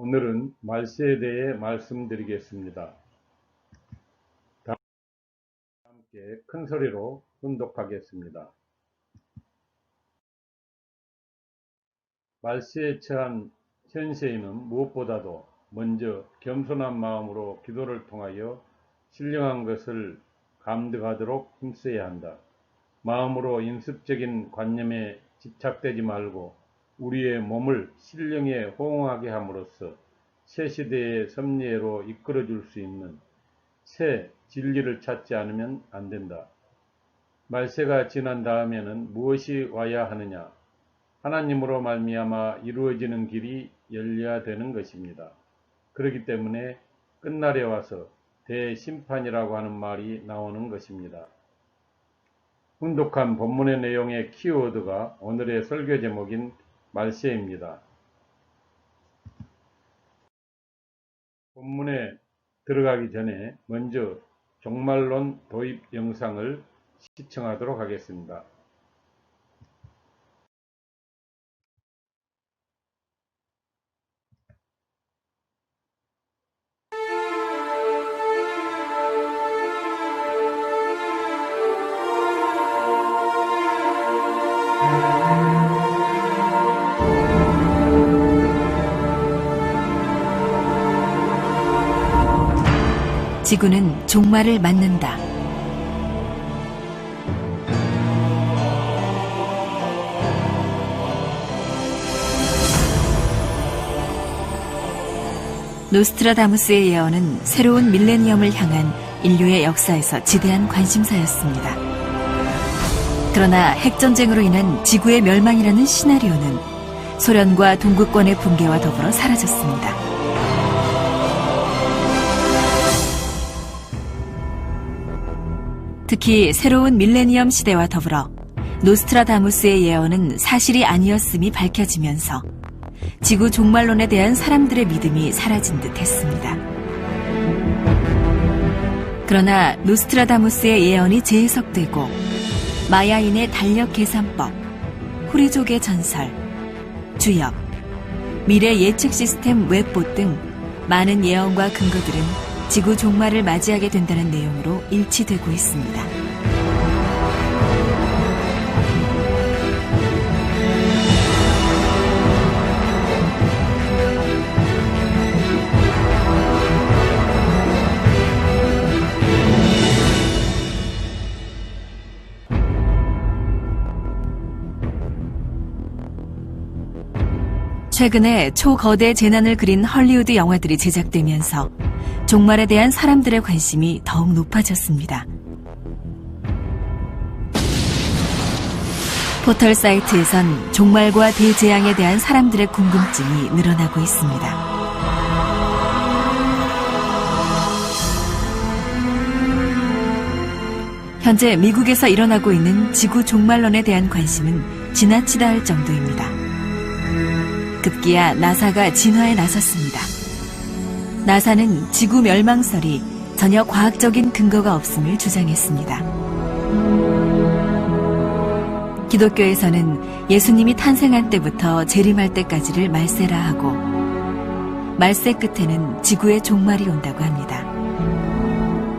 오늘은 말세에 대해 말씀드리겠습니다. 다 함께 큰 소리로 훈독하겠습니다. 말세에 처한 현세인은 무엇보다도 먼저 겸손한 마음으로 기도를 통하여 신령한 것을 감득하도록 힘써야 한다. 마음으로 인습적인 관념에 집착되지 말고 우리의 몸을 신령에 호응하게 함으로써 새 시대의 섭리로 이끌어 줄 수 있는 새 진리를 찾지 않으면 안 된다. 말세가 지난 다음에는 무엇이 와야 하느냐? 하나님으로 말미암아 이루어지는 길이 열려야 되는 것입니다. 그렇기 때문에 끝날에 와서 대심판이라고 하는 말이 나오는 것입니다. 훈독한 본문의 내용의 키워드가 오늘의 설교 제목인 말세입니다. 본문에 들어가기 전에 먼저 종말론 도입 영상을 시청하도록 하겠습니다. 지구는 종말을 맞는다. 노스트라다무스의 예언은 새로운 밀레니엄을 향한 인류의 역사에서 지대한 관심사였습니다. 그러나 핵전쟁으로 인한 지구의 멸망이라는 시나리오는 소련과 동구권의 붕괴와 더불어 사라졌습니다. 특히 새로운 밀레니엄 시대와 더불어 노스트라다무스의 예언은 사실이 아니었음이 밝혀지면서 지구 종말론에 대한 사람들의 믿음이 사라진 듯 했습니다. 그러나 노스트라다무스의 예언이 재해석되고 마야인의 달력 계산법, 후리족의 전설, 주역, 미래 예측 시스템 웹봇 등 많은 예언과 근거들은 지구 종말을 맞이하게 된다는 내용으로 일치되고 있습니다. 최근에 초거대 재난을 그린 헐리우드 영화들이 제작되면서 종말에 대한 사람들의 관심이 더욱 높아졌습니다. 포털 사이트에선 종말과 대재앙에 대한 사람들의 궁금증이 늘어나고 있습니다. 현재 미국에서 일어나고 있는 지구 종말론에 대한 관심은 지나치다 할 정도입니다. 급기야 나사가 진화에 나섰습니다. 나사는 지구 멸망설이 전혀 과학적인 근거가 없음을 주장했습니다. 기독교에서는 예수님이 탄생한 때부터 재림할 때까지를 말세라 하고 말세 끝에는 지구의 종말이 온다고 합니다.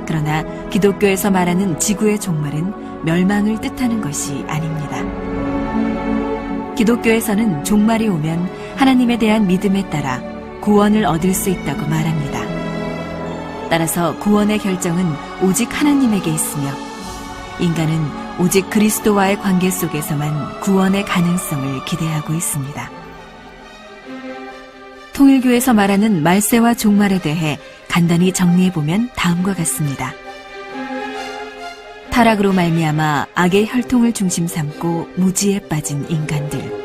그러나 기독교에서 말하는 지구의 종말은 멸망을 뜻하는 것이 아닙니다. 기독교에서는 종말이 오면 하나님에 대한 믿음에 따라 구원을 얻을 수 있다고 말합니다. 따라서 구원의 결정은 오직 하나님에게 있으며 인간은 오직 그리스도와의 관계 속에서만 구원의 가능성을 기대하고 있습니다. 통일교에서 말하는 말세와 종말에 대해 간단히 정리해보면 다음과 같습니다. 타락으로 말미암아 악의 혈통을 중심 삼고 무지에 빠진 인간들.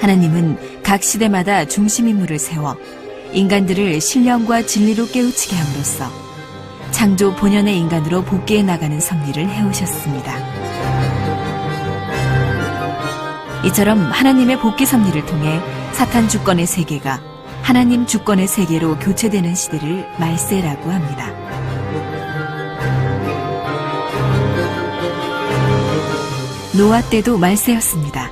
하나님은 각 시대마다 중심인물을 세워 인간들을 신령과 진리로 깨우치게 함으로써 창조 본연의 인간으로 복귀해 나가는 섭리를 해오셨습니다. 이처럼 하나님의 복귀 섭리를 통해 사탄 주권의 세계가 하나님 주권의 세계로 교체되는 시대를 말세라고 합니다. 노아 때도 말세였습니다.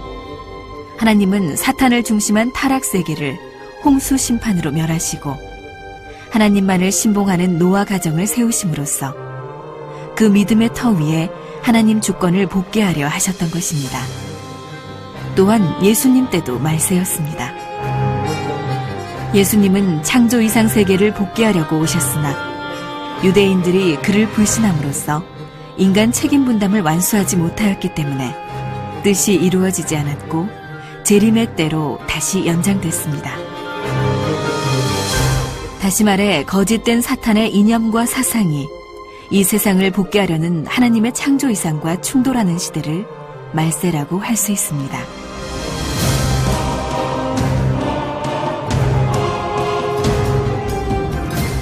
하나님은 사탄을 중심한 타락 세계를 홍수 심판으로 멸하시고 하나님만을 신봉하는 노아 가정을 세우심으로써 그 믿음의 터 위에 하나님 주권을 복귀하려 하셨던 것입니다. 또한 예수님 때도 말세였습니다. 예수님은 창조 이상 세계를 복귀하려고 오셨으나 유대인들이 그를 불신함으로써 인간 책임 분담을 완수하지 못하였기 때문에 뜻이 이루어지지 않았고 재림의 때로 다시 연장됐습니다. 다시 말해 거짓된 사탄의 이념과 사상이 이 세상을 복귀하려는 하나님의 창조 이상과 충돌하는 시대를 말세라고 할 수 있습니다.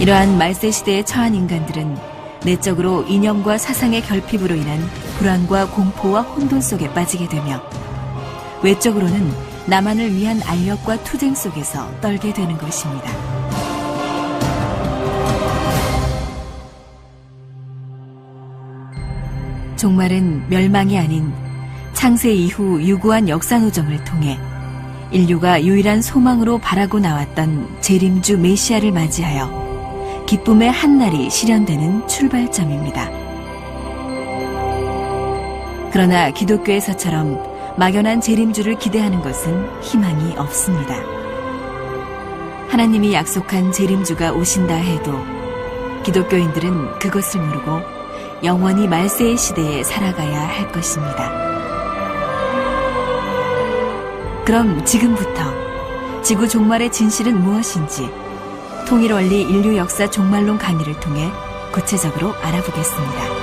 이러한 말세 시대에 처한 인간들은 내적으로 이념과 사상의 결핍으로 인한 불안과 공포와 혼돈 속에 빠지게 되며 외적으로는 나만을 위한 알력과 투쟁 속에서 떨게 되는 것입니다. 종말은 멸망이 아닌 창세 이후 유구한 역사노정을 통해 인류가 유일한 소망으로 바라고 나왔던 재림주 메시아를 맞이하여 기쁨의 한날이 실현되는 출발점입니다. 그러나 기독교에서처럼 막연한 재림주를 기대하는 것은 희망이 없습니다. 하나님이 약속한 재림주가 오신다 해도 기독교인들은 그것을 모르고 영원히 말세의 시대에 살아가야 할 것입니다. 그럼 지금부터 지구 종말의 진실은 무엇인지 통일원리 인류 역사 종말론 강의를 통해 구체적으로 알아보겠습니다.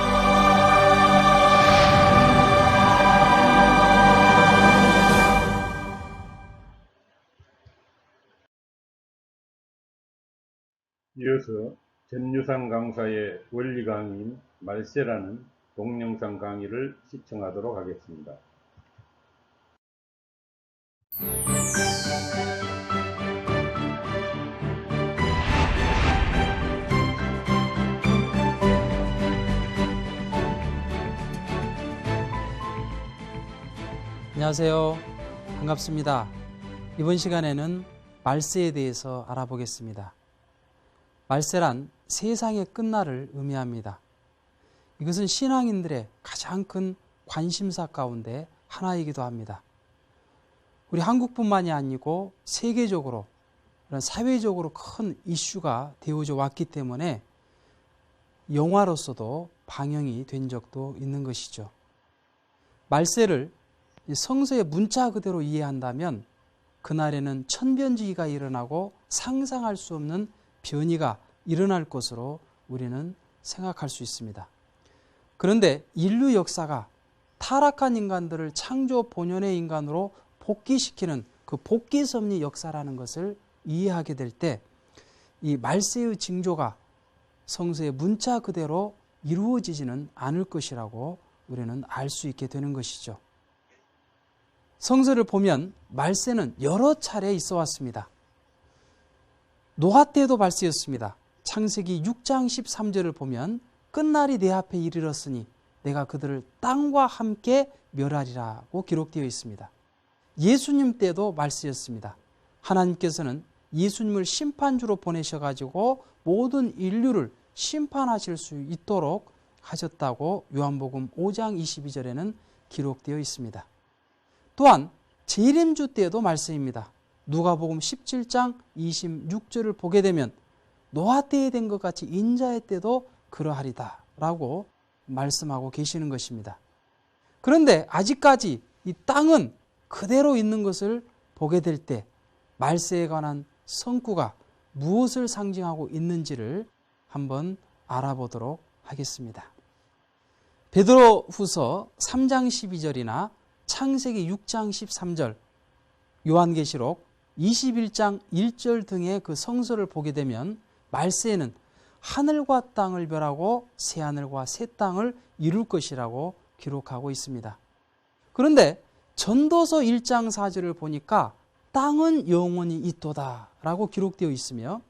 이어서 전유상 강사의 원리 강의인 말세라는 동영상 강의를 시청하도록 하겠습니다. 안녕하세요. 반갑습니다. 이번 시간에는 말세에 대해서 알아보겠습니다. 말세란 세상의 끝날을 의미합니다. 이것은 신앙인들의 가장 큰 관심사 가운데 하나이기도 합니다. 우리 한국뿐만이 아니고 세계적으로 이런 사회적으로 큰 이슈가 되어져 왔기 때문에 영화로서도 방영이 된 적도 있는 것이죠. 말세를 성서의 문자 그대로 이해한다면 그날에는 천변지기가 일어나고 상상할 수 없는 변이가 일어날 것으로 우리는 생각할 수 있습니다. 그런데 인류 역사가 타락한 인간들을 창조 본연의 인간으로 복귀시키는 그 복귀 섭리 역사라는 것을 이해하게 될 때 이 말세의 징조가 성서의 문자 그대로 이루어지지는 않을 것이라고 우리는 알 수 있게 되는 것이죠. 성서를 보면 말세는 여러 차례 있어 왔습니다. 노아 때도 말세였습니다. 창세기 6장 13절을 보면 끝날이 내 앞에 이르렀으니 내가 그들을 땅과 함께 멸하리라고 기록되어 있습니다. 예수님 때도 말세였습니다. 하나님께서는 예수님을 심판주로 보내셔가지고 모든 인류를 심판하실 수 있도록 하셨다고 요한복음 5장 22절에는 기록되어 있습니다. 또한 재림주 때도 말세입니다. 누가복음 17장 26절을 보게 되면 노아 때에 된 것 같이 인자의 때도 그러하리다 라고 말씀하고 계시는 것입니다. 그런데 아직까지 이 땅은 그대로 있는 것을 보게 될 때 말세에 관한 성구가 무엇을 상징하고 있는지를 한번 알아보도록 하겠습니다. 베드로후서 3장 12절이나 창세기 6장 13절, 요한계시록 21장 1절 등의 그 성서를 보게 되면 말세에는 하늘과 땅을 멸하고 새하늘과 새 땅을 이룰 것이라고 기록하고 있습니다. 그런데 전도서 1장 4절을 보니까 땅은 영원히 있도다 라고 기록되어 있으며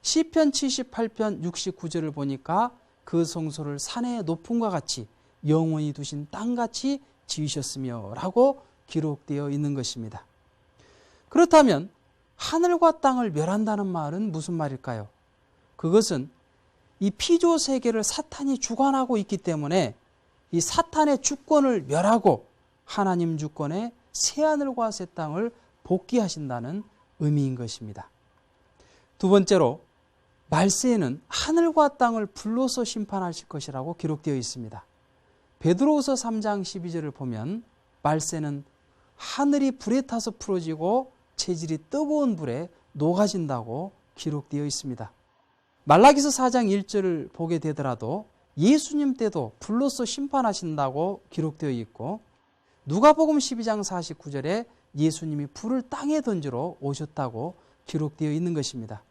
시편 78편 69절을 보니까 그 성소를 산의 높음과 같이 영원히 두신 땅같이 지으셨으며 라고 기록되어 있는 것입니다. 그렇다면 하늘과 땅을 멸한다는 말은 무슨 말일까요? 그것은 이 피조 세계를 사탄이 주관하고 있기 때문에 이 사탄의 주권을 멸하고 하나님 주권의 새하늘과 새 땅을 복귀하신다는 의미인 것입니다. 두 번째로 말세에는 하늘과 땅을 불로서 심판하실 것이라고 기록되어 있습니다. 베드로후서 3장 12절을 보면 말세는 하늘이 불에 타서 풀어지고 체질이 뜨거운 불에 녹아진다고 기록되어 있습니다. 말라기서 4장 1절을 보게 되더라도 예수님 때도 불로서 심판하신다고 기록되어 있고 누가복음 12장 49절에 예수님이 불을 땅에 던지러 오셨다고 기록되어 있는 것입니다.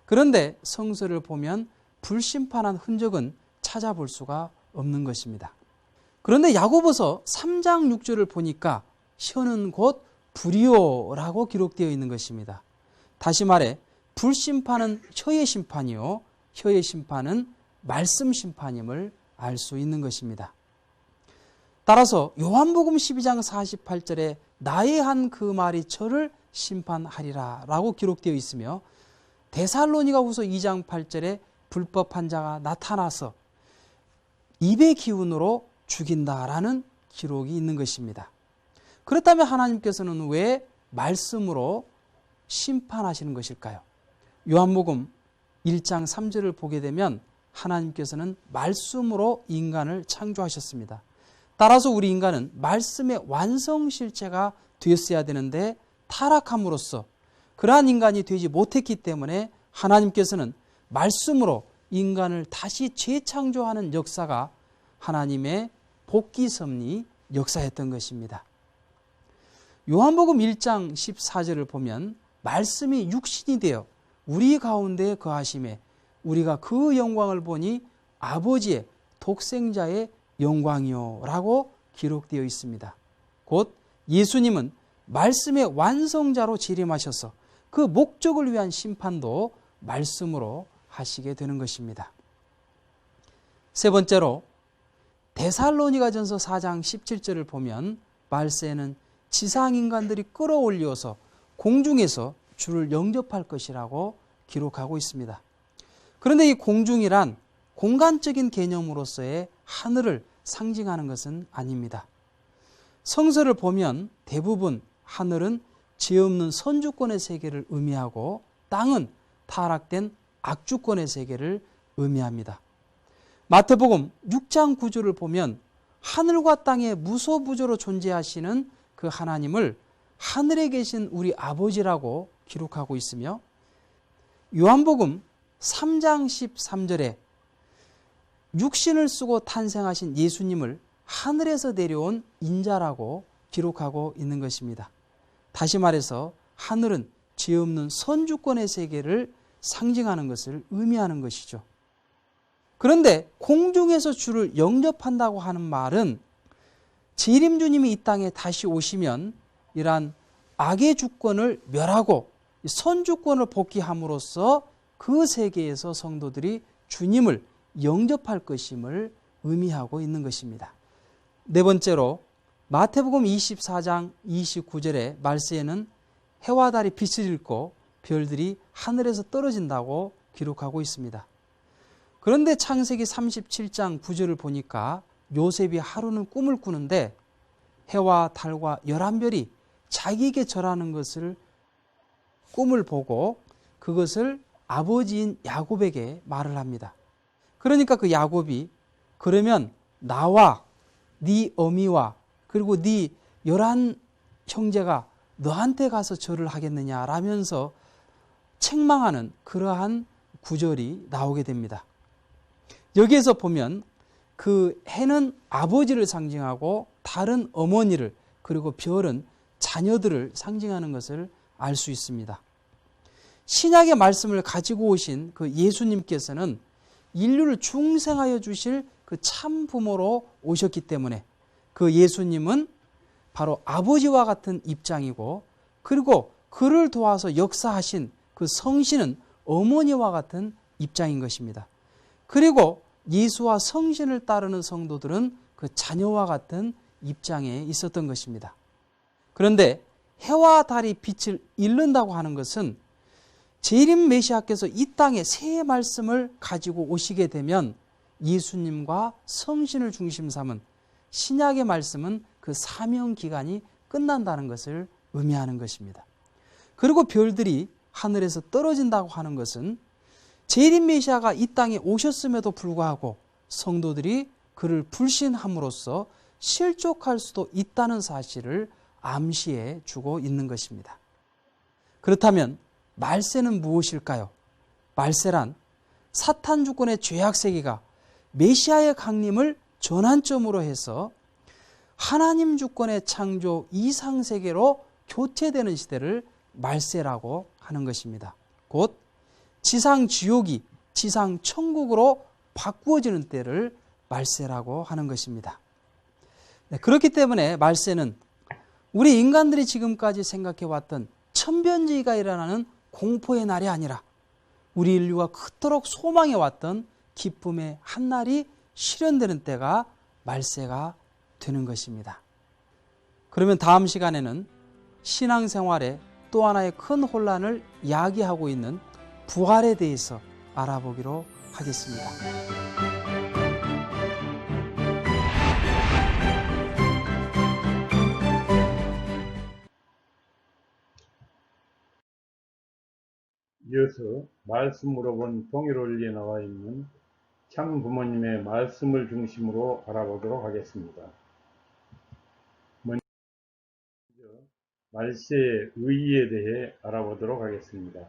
그런데 성서를 보면 불심판한 흔적은 찾아볼 수가 없는 것입니다. 그런데 야고보서 3장 6절을 보니까 혀는 곧 불이요라고 기록되어 있는 것입니다. 다시 말해 불심판은 혀의 심판이요 혀의 심판은 말씀 심판임을 알 수 있는 것입니다. 따라서 요한복음 12장 48절에 나의 한 그 말이 저를 심판하리라 라고 기록되어 있으며 데살로니가후서 2장 8절에 불법한 자가 나타나서 입의 기운으로 죽인다라는 기록이 있는 것입니다. 그렇다면 하나님께서는 왜 말씀으로 심판하시는 것일까요? 요한복음 1장 3절을 보게 되면 하나님께서는 말씀으로 인간을 창조하셨습니다. 따라서 우리 인간은 말씀의 완성실체가 되었어야 되는데 타락함으로써 그러한 인간이 되지 못했기 때문에 하나님께서는 말씀으로 인간을 다시 재창조하는 역사가 하나님의 복귀 섭리 역사였던 것입니다. 요한복음 1장 14절을 보면 말씀이 육신이 되어 우리 가운데 거하심에 우리가 그 영광을 보니 아버지의 독생자의 영광이요 라고 기록되어 있습니다. 곧 예수님은 말씀의 완성자로 재림하셔서 그 목적을 위한 심판도 말씀으로 하시게 되는 것입니다. 세 번째로 데살로니가전서 4장 17절을 보면 말세에는 지상인간들이 끌어올려서 공중에서 주를 영접할 것이라고 기록하고 있습니다. 그런데 이 공중이란 공간적인 개념으로서의 하늘을 상징하는 것은 아닙니다. 성서를 보면 대부분 하늘은 죄 없는 선주권의 세계를 의미하고 땅은 타락된 악주권의 세계를 의미합니다. 마태복음 6장 9절을 보면 하늘과 땅의 무소부조로 존재하시는 그 하나님을 하늘에 계신 우리 아버지라고 기록하고 있으며 요한복음 3장 13절에 육신을 쓰고 탄생하신 예수님을 하늘에서 내려온 인자라고 기록하고 있는 것입니다. 다시 말해서 하늘은 죄 없는 선주권의 세계를 상징하는 것을 의미하는 것이죠. 그런데 공중에서 주를 영접한다고 하는 말은 재림주님이 이 땅에 다시 오시면 이러한 악의 주권을 멸하고 선주권을 복귀함으로써 그 세계에서 성도들이 주님을 영접할 것임을 의미하고 있는 것입니다. 네 번째로 마태복음 24장 29절의 말세에는 해와 달이 빛을 잃고 별들이 하늘에서 떨어진다고 기록하고 있습니다. 그런데 창세기 37장 9절을 보니까 요셉이 하루는 꿈을 꾸는데 해와 달과 11별이 자기에게 절하는 것을 꿈을 보고 그것을 아버지인 야곱에게 말을 합니다. 그러니까 그 야곱이 그러면 나와 네 어미와 그리고 네 11 형제가 너한테 가서 절을 하겠느냐라면서 책망하는 그러한 구절이 나오게 됩니다. 여기에서 보면 그 해는 아버지를 상징하고 달은 어머니를 그리고 별은 자녀들을 상징하는 것을 알 수 있습니다. 신약의 말씀을 가지고 오신 그 예수님께서는 인류를 중생하여 주실 그 참 부모로 오셨기 때문에 그 예수님은 바로 아버지와 같은 입장이고 그리고 그를 도와서 역사하신 그 성신은 어머니와 같은 입장인 것입니다. 그리고 예수와 성신을 따르는 성도들은 그 자녀와 같은 입장에 있었던 것입니다. 그런데 해와 달이 빛을 잃는다고 하는 것은 재림 메시아께서 이 땅에 새 말씀을 가지고 오시게 되면 예수님과 성신을 중심 삼은 신약의 말씀은 그 사명 기간이 끝난다는 것을 의미하는 것입니다. 그리고 별들이 하늘에서 떨어진다고 하는 것은 재림 메시아가 이 땅에 오셨음에도 불구하고 성도들이 그를 불신함으로써 실족할 수도 있다는 사실을 암시해 주고 있는 것입니다. 그렇다면 말세는 무엇일까요? 말세란 사탄 주권의 죄악 세계가 메시아의 강림을 전환점으로 해서 하나님 주권의 창조 이상 세계로 교체되는 시대를 말세라고 하는 것입니다. 곧 지상 지옥이 지상 천국으로 바꾸어지는 때를 말세라고 하는 것입니다. 그렇기 때문에 말세는 우리 인간들이 지금까지 생각해왔던 천변지기가 일어나는 공포의 날이 아니라 우리 인류가 그토록 소망해왔던 기쁨의 한날이 실현되는 때가 말세가 되는 것입니다. 그러면 다음 시간에는 신앙생활에 또 하나의 큰 혼란을 야기하고 있는 부활에 대해서 알아보기로 하겠습니다. 이어서 말씀으로 본 통일원리에 나와 있는 참 부모님의 말씀을 중심으로 알아보도록 하겠습니다. 먼저 말세의 의의에 대해 알아보도록 하겠습니다.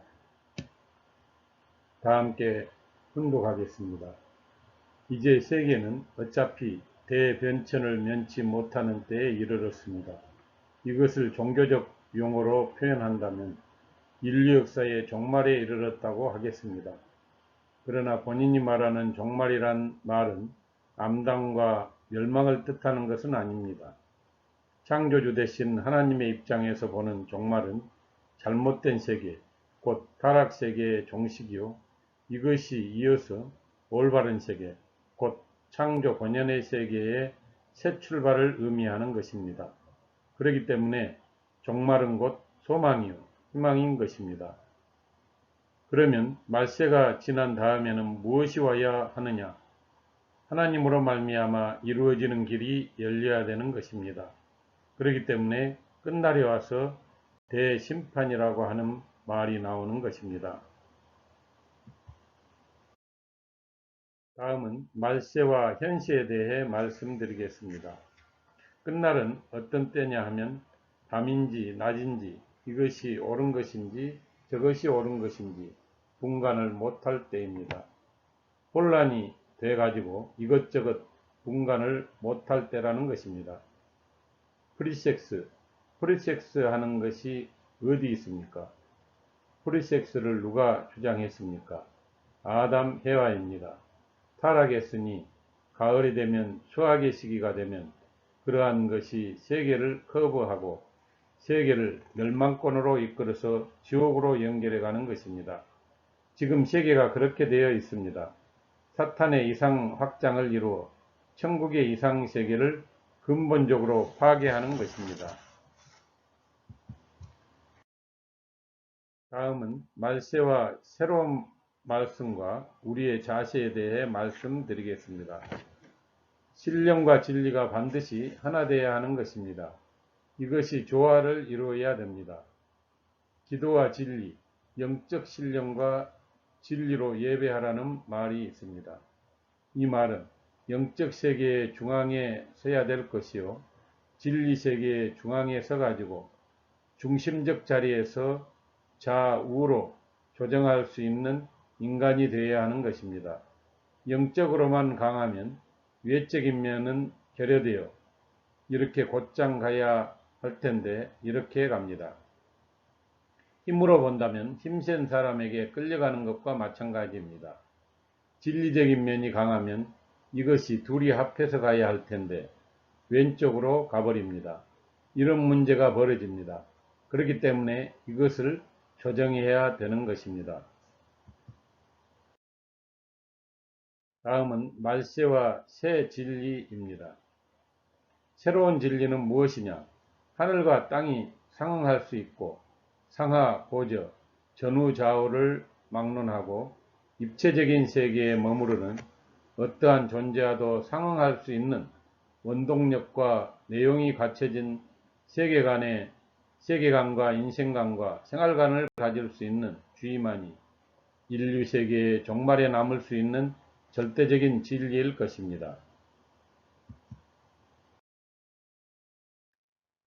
다 함께 훈독하겠습니다. 이제 세계는 어차피 대변천을 면치 못하는 때에 이르렀습니다. 이것을 종교적 용어로 표현한다면 인류 역사의 종말에 이르렀다고 하겠습니다. 그러나 본인이 말하는 종말이란 말은 암담과 멸망을 뜻하는 것은 아닙니다. 창조주 되신 하나님의 입장에서 보는 종말은 잘못된 세계, 곧 타락세계의 종식이요, 이것이 이어서 올바른 세계, 곧 창조 본연의 세계의 새 출발을 의미하는 것입니다. 그렇기 때문에 종말은 곧 소망이요, 희망인 것입니다. 그러면 말세가 지난 다음에는 무엇이 와야 하느냐? 하나님으로 말미암아 이루어지는 길이 열려야 되는 것입니다. 그렇기 때문에 끝날이 와서 대심판이라고 하는 말이 나오는 것입니다. 다음은 말세와 현세에 대해 말씀드리겠습니다. 끝날은 어떤 때냐 하면 밤인지 낮인지 이것이 옳은 것인지 저것이 옳은 것인지 분간을 못할 때입니다. 혼란이 돼가지고 이것저것 분간을 못할 때라는 것입니다. 프리섹스 하는 것이 어디 있습니까? 프리섹스를 누가 주장했습니까? 아담, 해와입니다. 타락했으니 가을이 되면 수확의 시기가 되면 그러한 것이 세계를 커버하고 세계를 멸망권으로 이끌어서 지옥으로 연결해 가는 것입니다. 지금 세계가 그렇게 되어 있습니다. 사탄의 이상 확장을 이루어 천국의 이상 세계를 근본적으로 파괴하는 것입니다. 다음은 말세와 새로운 말씀과 우리의 자세에 대해 말씀드리겠습니다. 신령과 진리가 반드시 하나 되어야 하는 것입니다. 이것이 조화를 이루어야 됩니다. 기도와 진리, 영적 신령과 진리로 예배하라는 말이 있습니다. 이 말은 영적 세계의 중앙에 서야 될 것이요, 진리 세계의 중앙에 서가지고 중심적 자리에서 좌우로 조정할 수 있는 인간이 되어야 하는 것입니다. 영적으로만 강하면 외적인 면은 결여되어 이렇게 곧장 가야 할 텐데 이렇게 갑니다. 힘으로 본다면 힘센 사람에게 끌려가는 것과 마찬가지입니다. 진리적인 면이 강하면 이것이 둘이 합해서 가야 할 텐데 왼쪽으로 가버립니다. 이런 문제가 벌어집니다. 그렇기 때문에 이것을 조정해야 되는 것입니다. 다음은 말세와 새 진리입니다. 새로운 진리는 무엇이냐? 하늘과 땅이 상응할 수 있고 상하, 고저, 전후, 좌우를 막론하고 입체적인 세계에 머무르는 어떠한 존재와도 상응할 수 있는 원동력과 내용이 갖춰진 세계관과 인생관과 생활관을 가질 수 있는 주의만이 인류 세계의 종말에 남을 수 있는 절대적인 진리일 것입니다.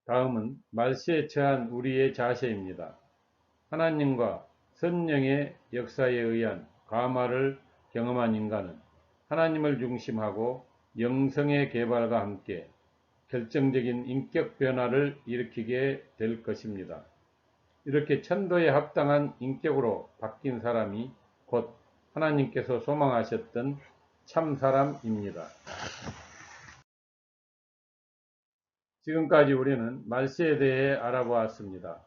다음은 말세에 처한 우리의 자세입니다. 하나님과 선령의 역사에 의한 가마를 경험한 인간은 하나님을 중심하고 영성의 개발과 함께 결정적인 인격 변화를 일으키게 될 것입니다. 이렇게 천도에 합당한 인격으로 바뀐 사람이 곧 하나님께서 소망하셨던 참 사람입니다. 지금까지 우리는 말세에 대해 알아보았습니다.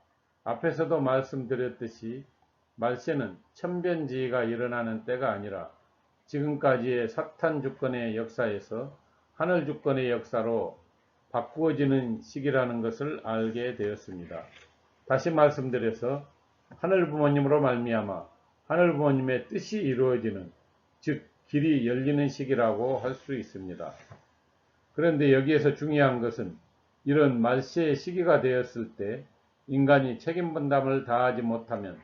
앞에서도 말씀드렸듯이 말세는 천변지기가 일어나는 때가 아니라 지금까지의 사탄 주권의 역사에서 하늘 주권의 역사로 바꾸어지는 시기라는 것을 알게 되었습니다. 다시 말씀드려서 하늘 부모님으로 말미암아 하늘 부모님의 뜻이 이루어지는, 즉 길이 열리는 시기라고 할 수 있습니다. 그런데 여기에서 중요한 것은 이런 말세의 시기가 되었을 때 인간이 책임 분담을 다하지 못하면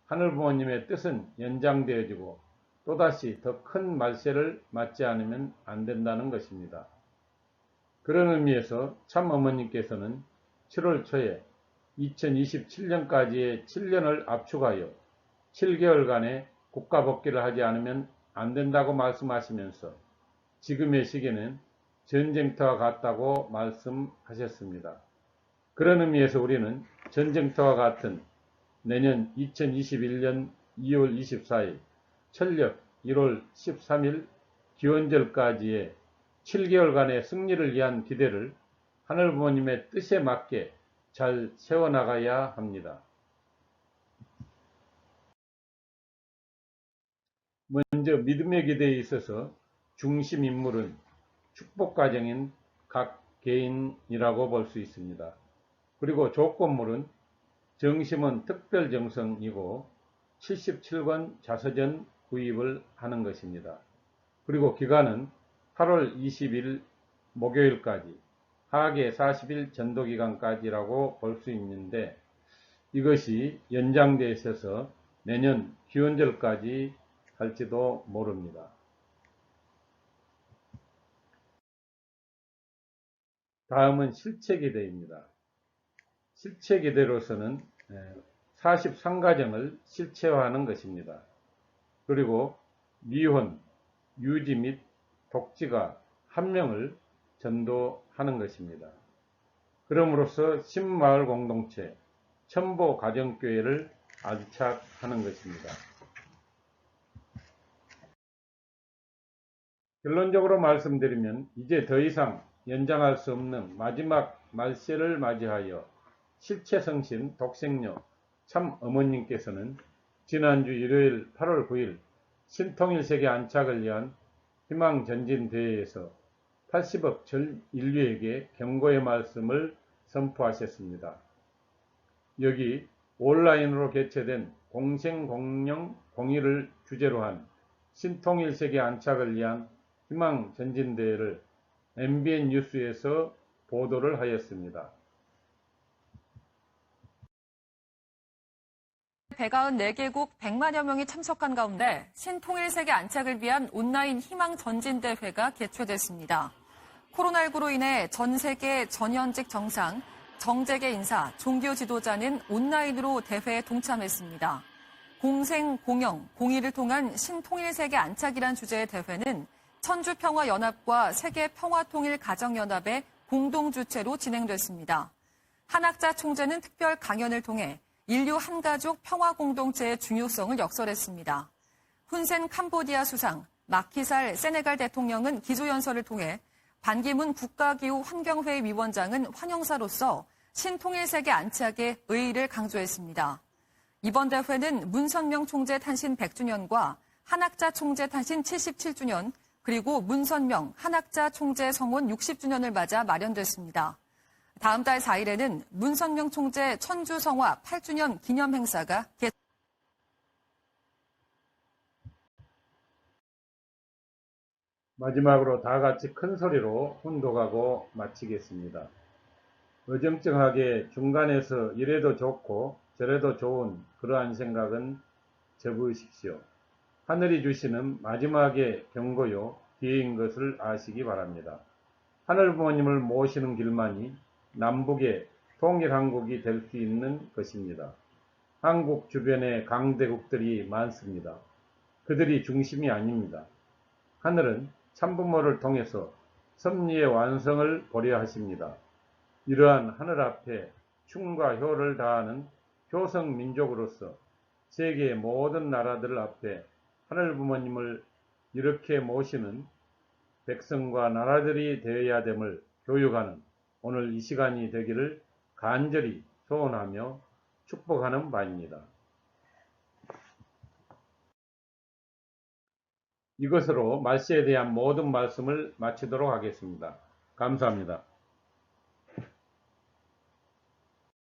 하늘 부모님의 뜻은 연장되어지고 또다시 더 큰 말세를 맞지 않으면 안 된다는 것입니다. 그런 의미에서 참 어머님께서는 7월 초에 2027년까지의 7년을 압축하여 7개월간의 국가 복귀를 하지 않으면 안 된다고 말씀하시면서 지금의 시기는 전쟁터와 같다고 말씀하셨습니다. 그런 의미에서 우리는 전쟁터와 같은 내년 2021년 2월 24일 철력 1월 13일 기원절까지의 7개월간의 승리를 위한 기대를 하늘 부모님의 뜻에 맞게 잘 세워나가야 합니다. 먼저 믿음의 기대에 있어서 중심 인물은 축복가정인 각 개인이라고 볼 수 있습니다. 그리고 조건물은 정심은 특별정성이고 77권 자서전 구입을 하는 것입니다. 그리고 기간은 8월 20일 목요일까지 하계 40일 전도기간까지라고 볼 수 있는데 이것이 연장되어 있어서 내년 기원절까지 할지도 모릅니다. 다음은 실체기대입니다. 실체기대로서는 43가정을 실체화하는 것입니다. 그리고 미혼, 유지 및 독지가 1명을 전도하는 것입니다. 그럼으로써 신마을 공동체, 천보가정교회를 안착하는 것입니다. 결론적으로 말씀드리면 이제 더 이상 연장할 수 없는 마지막 말세를 맞이하여 실체성신 독생녀 참 어머님께서는 지난주 일요일 8월 9일 신통일세계 안착을 위한 희망전진대회에서 80억 전 인류에게 경고의 말씀을 선포하셨습니다. 여기 온라인으로 개최된 공생공령 공의를 주제로 한 신통일세계 안착을 위한 희망전진대회를 MBN 뉴스에서 보도를 하였습니다. 194개국 100만여 명이 참석한 가운데 신통일세계 안착을 위한 온라인 희망전진대회가 개최됐습니다. 코로나19로 인해 전 세계 전현직 정상, 정재계 인사, 종교 지도자는 온라인으로 대회에 동참했습니다. 공생, 공영, 공의를 통한 신통일세계 안착이란 주제의 대회는 천주평화연합과 세계평화통일가정연합의 공동주최로 진행됐습니다. 한학자 총재는 특별 강연을 통해 인류 한가족 평화공동체의 중요성을 역설했습니다. 훈센 캄보디아 수상, 마키살 세네갈 대통령은 기조연설을 통해 반기문 국가기후환경회의 위원장은 환영사로서 신통일세계 안착의 의의를 강조했습니다. 이번 대회는 문선명 총재 탄신 100주년과 한학자 총재 탄신 77주년, 그리고 문선명 한학자 총재 성원 60주년을 맞아 마련됐습니다. 다음 달 4일에는 문선명 총재 천주성화 8주년 기념 행사가 마지막으로 다 같이 큰 소리로 훈독하고 마치겠습니다. 어정쩡하게 중간에서 이래도 좋고 저래도 좋은 그러한 생각은 접으십시오. 하늘이 주시는 마지막의 경고요 기회인 것을 아시기 바랍니다. 하늘 부모님을 모시는 길만이 남북의 통일한국이 될 수 있는 것입니다. 한국 주변에 강대국들이 많습니다. 그들이 중심이 아닙니다. 하늘은 참부모를 통해서 섭리의 완성을 보려 하십니다. 이러한 하늘 앞에 충과 효를 다하는 효성 민족으로서 세계의 모든 나라들 앞에 하늘 부모님을 이렇게 모시는 백성과 나라들이 되어야 됨을 교육하는 오늘 이 시간이 되기를 간절히 소원하며 축복하는 바입니다. 이것으로 말세에 대한 모든 말씀을 마치도록 하겠습니다. 감사합니다.